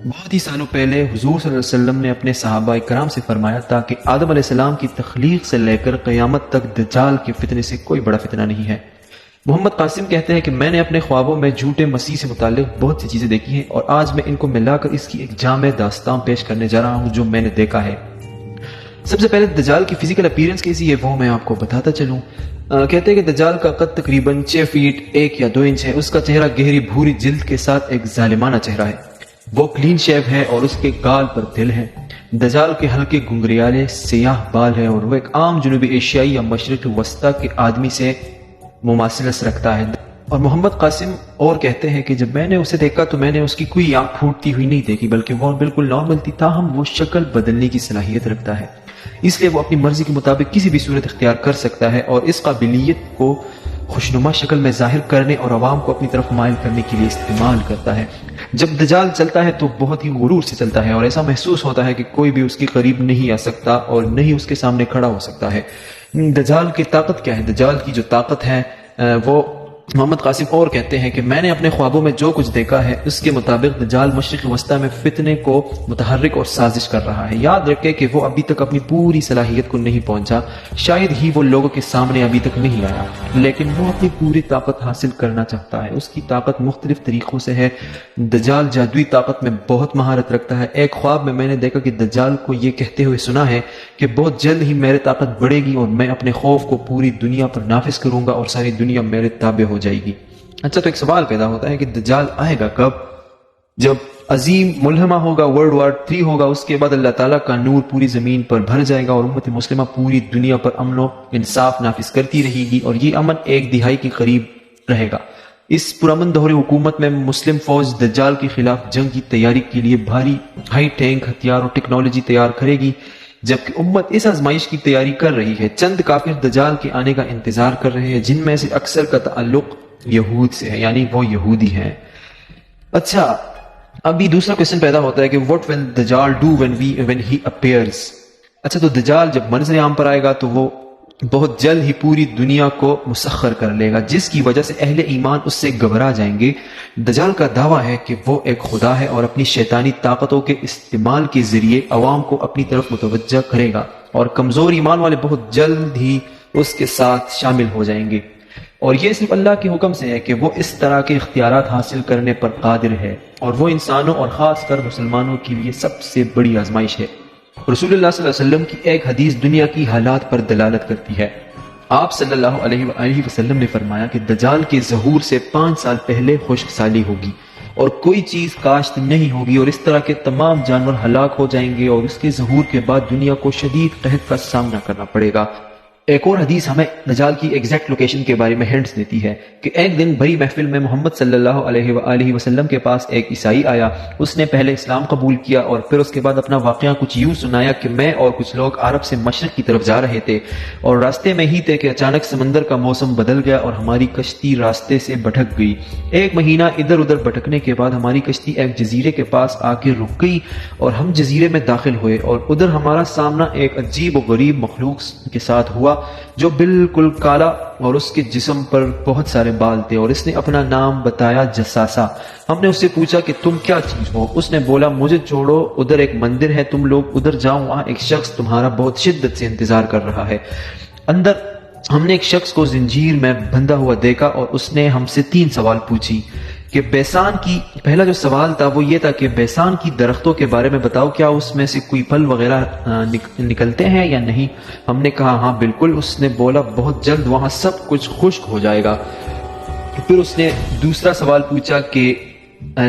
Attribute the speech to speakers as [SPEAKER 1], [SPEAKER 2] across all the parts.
[SPEAKER 1] بہت ہی سالوں پہلے حضور صلی اللہ علیہ وسلم نے اپنے صحابہ کرام سے فرمایا تھا کہ آدم علیہ السلام کی تخلیق سے لے کر قیامت تک دجال کے فتنے سے کوئی بڑا فتنہ نہیں ہے۔ محمد قاسم کہتے ہیں کہ میں نے اپنے خوابوں میں جھوٹے مسیح سے متعلق بہت سی چیزیں دیکھی ہیں اور آج میں ان کو ملا کر اس کی ایک جامع داستان پیش کرنے جا رہا ہوں جو میں نے دیکھا ہے۔ سب سے پہلے دجال کی فزیکل اپیرنس کیسی ہے وہ میں آپ کو بتاتا چلوں۔ کہتے ہیں کہ دجال کا قد تقریباً 6 فیٹ 1 یا 2 انچ ہے۔ اس کا چہرہ گہری بھوری جلد کے ساتھ ایک ظالمانہ چہرہ ہے۔ وہ کلین شیو ہے اور اس کے گال پر دل ہے۔ دجال کے ہلکے گنگریالے سیاہ بال ہے اور وہ ایک عام جنوبی ایشیائی یا مشرق وسطی کے آدمی سے مماثلت رکھتا ہے۔ اور محمد قاسم اور کہتے ہیں کہ جب میں نے اسے دیکھا تو میں نے اس کی کوئی آنکھ پھوٹتی ہوئی نہیں دیکھی بلکہ وہ بالکل نارمل تھی، تاہم وہ شکل بدلنے کی صلاحیت رکھتا ہے، اس لیے وہ اپنی مرضی کے مطابق کسی بھی صورت اختیار کر سکتا ہے اور اس قابلیت کو خوشنما شکل میں ظاہر کرنے اور عوام کو اپنی طرف مائل کرنے کے لیے استعمال کرتا ہے۔ جب دجال چلتا ہے تو بہت ہی غرور سے چلتا ہے اور ایسا محسوس ہوتا ہے کہ کوئی بھی اس کے قریب نہیں آ سکتا اور نہیں اس کے سامنے کھڑا ہو سکتا ہے۔ دجال کی طاقت کیا ہے؟ دجال کی جو طاقت ہے وہ محمد قاسم اور کہتے ہیں کہ میں نے اپنے خوابوں میں جو کچھ دیکھا ہے اس کے مطابق دجال مشرق وسطی میں فتنے کو متحرک اور سازش کر رہا ہے۔ یاد رکھیں کہ وہ ابھی تک اپنی پوری صلاحیت کو نہیں پہنچا، شاید ہی وہ لوگوں کے سامنے ابھی تک نہیں آیا، لیکن وہ اپنی پوری طاقت حاصل کرنا چاہتا ہے۔ اس کی طاقت مختلف طریقوں سے ہے۔ دجال جادوئی طاقت میں بہت مہارت رکھتا ہے۔ ایک خواب میں نے دیکھا کہ دجال کو یہ کہتے ہوئے سنا ہے کہ بہت جلد ہی میری طاقت بڑھے گی اور میں اپنے خوف کو پوری دنیا پر نافذ کروں گا اور ساری دنیا میرے تابع ہو جائے گی۔ اچھا، تو ایک سوال پیدا ہوتا ہے کہ دجال آئے گا کب؟ جب عظیم ملحمہ ہوگا، World War 3 ہوگا، اس کے بعد اللہ تعالیٰ کا نور پوری زمین پر بھر جائے گا اور امت مسلمہ پوری دنیا پر امن و انصاف نافذ کرتی رہے گی اور یہ امن 1 دہائی کے قریب رہے گا۔ اس پرامن دور حکومت میں مسلم فوج دجال کے خلاف جنگ کی تیاری کے لیے بھاری ہائی ٹینک ہتھیار اور ٹیکنالوجی تیار کرے گی، جبکہ امت اس آزمائش کی تیاری کر رہی ہے۔ چند کافر دجال کے آنے کا انتظار کر رہے ہیں جن میں سے اکثر کا تعلق یہود سے ہے، یعنی وہ یہودی ہیں۔ اچھا، ابھی دوسرا کویسچن پیدا ہوتا ہے کہ what will دجال do when he appears؟ اچھا، تو دجال جب منظر عام پر آئے گا تو وہ بہت جلد ہی پوری دنیا کو مسخر کر لے گا، جس کی وجہ سے اہل ایمان اس سے گھبرا جائیں گے۔ دجال کا دعویٰ ہے کہ وہ ایک خدا ہے اور اپنی شیطانی طاقتوں کے استعمال کے ذریعے عوام کو اپنی طرف متوجہ کرے گا اور کمزور ایمان والے بہت جلد ہی اس کے ساتھ شامل ہو جائیں گے، اور یہ صرف اللہ کے حکم سے ہے کہ وہ اس طرح کے اختیارات حاصل کرنے پر قادر ہے، اور وہ انسانوں اور خاص کر مسلمانوں کے لیے سب سے بڑی آزمائش ہے۔ رسول اللہ صلی اللہ علیہ وسلم کی ایک حدیث دنیا کی حالات پر دلالت کرتی ہے۔ آپ صلی اللہ علیہ وآلہ وسلم نے فرمایا کہ دجال کے ظہور سے 5 سال پہلے خشک سالی ہوگی اور کوئی چیز کاشت نہیں ہوگی اور اس طرح کے تمام جانور ہلاک ہو جائیں گے، اور اس کے ظہور کے بعد دنیا کو شدید قحط کا سامنا کرنا پڑے گا۔ ایک اور حدیث ہمیں دجال کی ایگزیکٹ لوکیشن کے بارے میں ہنٹس دیتی ہے کہ ایک دن بڑی محفل میں محمد صلی اللہ علیہ وآلہ وسلم کے پاس ایک عیسائی آیا۔ اس نے پہلے اسلام قبول کیا اور پھر اس کے بعد اپنا واقعہ کچھ یوں سنایا کہ میں اور کچھ لوگ عرب سے مشرق کی طرف جا رہے تھے اور راستے میں ہی تھے کہ اچانک سمندر کا موسم بدل گیا اور ہماری کشتی راستے سے بھٹک گئی۔ 1 مہینہ ادھر ادھر بھٹکنے کے بعد ہماری کشتی ایک جزیرے کے پاس آ کے رک گئی اور ہم جزیرے میں داخل ہوئے، اور ادھر ہمارا سامنا ایک عجیب و غریب مخلوق کے ساتھ ہوا جو بالکل کالا اور اس کے جسم پر بہت سارے بال تھے، اور اس نے اپنا نام بتایا جساسا۔ ہم نے اس سے پوچھا کہ تم کیا چیز ہو؟ اس نے بولا مجھے چھوڑو، ادھر ایک مندر ہے، تم لوگ ادھر جاؤ، وہاں ایک شخص تمہارا بہت شدت سے انتظار کر رہا ہے۔ اندر ہم نے ایک شخص کو زنجیر میں بندھا ہوا دیکھا اور اس نے ہم سے 3 سوال پوچھی کہ بیسان کی، پہلا جو سوال تھا وہ یہ تھا کہ بیسان کی درختوں کے بارے میں بتاؤ، کیا اس میں سے کوئی پھل وغیرہ نکلتے ہیں یا نہیں؟ ہم نے کہا ہاں بالکل۔ اس نے بولا بہت جلد وہاں سب کچھ خشک ہو جائے گا۔ پھر اس نے دوسرا سوال پوچھا کہ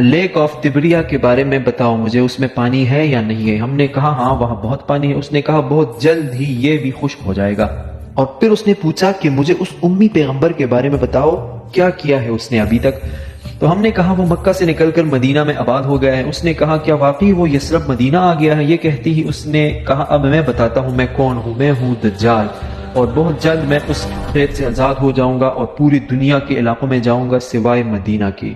[SPEAKER 1] لیک آف تبریا کے بارے میں بتاؤ مجھے، اس میں پانی ہے یا نہیں ہے؟ ہم نے کہا ہاں وہاں بہت پانی ہے۔ اس نے کہا بہت جلد ہی یہ بھی خشک ہو جائے گا۔ اور پھر اس نے پوچھا کہ مجھے اس امی پیغمبر کے بارے میں بتاؤ، کیا کیا ہے اس نے ابھی تک؟ تو ہم نے کہا وہ مکہ سے نکل کر مدینہ میں آباد ہو گیا ہے۔ اس نے کہا کیا واقعی وہ یثرب مدینہ آ گیا ہے؟ یہ کہتی ہی اس نے کہا اب میں بتاتا ہوں میں کون ہوں، میں ہوں دجال، اور بہت جلد میں اس قید سے آزاد ہو جاؤں گا اور پوری دنیا کے علاقوں میں جاؤں گا سوائے مدینہ کے۔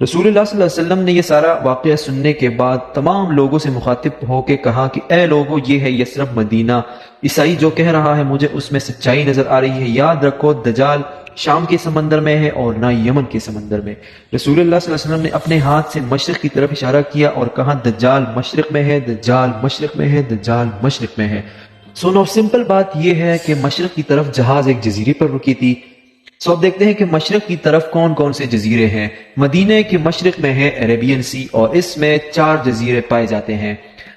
[SPEAKER 1] رسول اللہ صلی اللہ علیہ وسلم نے یہ سارا واقعہ سننے کے بعد تمام لوگوں سے مخاطب ہو کے کہا کہ اے لوگو، یہ ہے یثرب مدینہ، عیسائی جو کہہ رہا ہے مجھے اس میں سچائی نظر آ رہی ہے۔ یاد رکھو دجال شام کے سمندر میں ہے اور نہ یمن کے سمندر میں۔ رسول اللہ صلی اللہ علیہ وسلم نے اپنے ہاتھ سے مشرق کی طرف اشارہ کیا اور کہا دجال مشرق میں ہے، دجال مشرق میں ہے، دجال مشرق میں ہے۔ سو سمپل بات یہ ہے کہ مشرق کی طرف جہاز ایک جزیرے پر رکی تھی۔ سو اب دیکھتے ہیں کہ مشرق کی طرف کون کون سے جزیرے ہیں۔ مدینہ کے مشرق میں ہے عربین سی اور اس میں 4 جزیرے پائے جاتے ہیں۔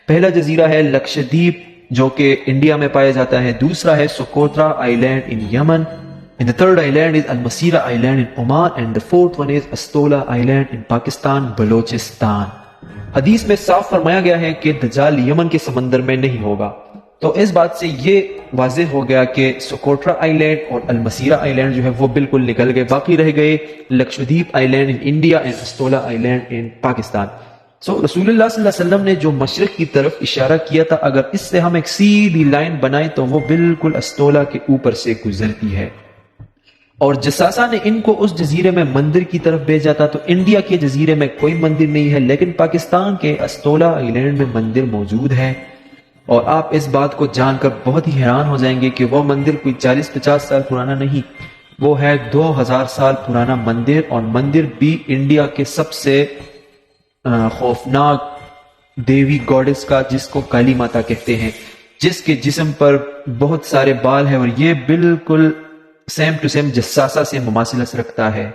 [SPEAKER 1] پہلا جزیرہ ہے لکشدیپ جو کہ انڈیا میں پایا جاتا ہے، دوسرا ہے Socotra island in Yemen, and the third island is Al-Masira Island in Oman, and the fourth one is Astola Island in Pakistan, Balochistan. حدیث میں صاف فرمایا گیا ہے کہ دجال یمن کے سمندر میں نہیں ہوگا، تو اس بات سے یہ واضح ہو گیا کہ سکوٹرا آئی لینڈ اور المسیرا آئی لینڈ جو ہے وہ بالکل نکل گئے، باقی رہ گئے Lakshadweep island in India and Astola island in Pakistan. رسول اللہ صلی اللہ علیہ وسلم نے جو مشرق کی طرف اشارہ کیا تھا، اگر اس سے ہم ایک سیدھی لائن بنائیں تو وہ بالکل اسٹولا کے اوپر سے گزرتی ہے، اور جساسہ نے ان کو اس جزیرے میں مندر کی طرف بھیجا تھا۔ تو انڈیا کے جزیرے میں کوئی مندر نہیں ہے، لیکن پاکستان کے اسٹولا آئی لینڈ میں مندر موجود ہے، اور آپ اس بات کو جان کر بہت ہی حیران ہو جائیں گے کہ وہ مندر کوئی 40-50 سال پرانا نہیں، وہ ہے 2000 سال پرانا مندر، اور مندر بھی انڈیا کے سب سے خوفناک دیوی گوڈس کا، جس کو کالی ماتا کہتے ہیں، جس کے جسم پر بہت سارے بال ہیں، اور یہ بالکل سیم ٹو سیم جساسہ سے مماثلت رکھتا ہے۔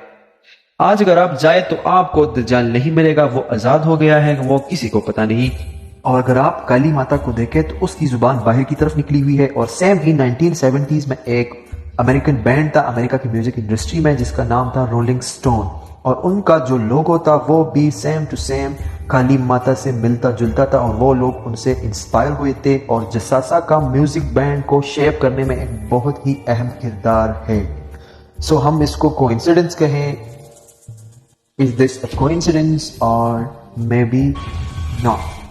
[SPEAKER 1] آج اگر آپ جائے تو آپ کو دجال نہیں ملے گا، وہ آزاد ہو گیا ہے، وہ کسی کو پتہ نہیں۔ اور اگر آپ کالی ماتا کو دیکھیں تو اس کی زبان باہر کی طرف نکلی ہوئی ہے، اور سیم ہی 1970s میں ایک امریکن بینڈ تھا امریکہ کی میوزک انڈسٹری میں جس کا نام تھا رولنگ سٹون، اور ان کا جو لوگو تھا وہ بھی سیم ٹو سیم کالی ماتا سے ملتا جلتا تھا، اور وہ لوگ ان سے انسپائر ہوئے تھے، اور جساسہ کا میوزک بینڈ کو شیپ کرنے میں ایک بہت ہی اہم کردار ہے۔ سو ہم اس کو کوئنسیڈنس کہیں، is this a coincidence or maybe not؟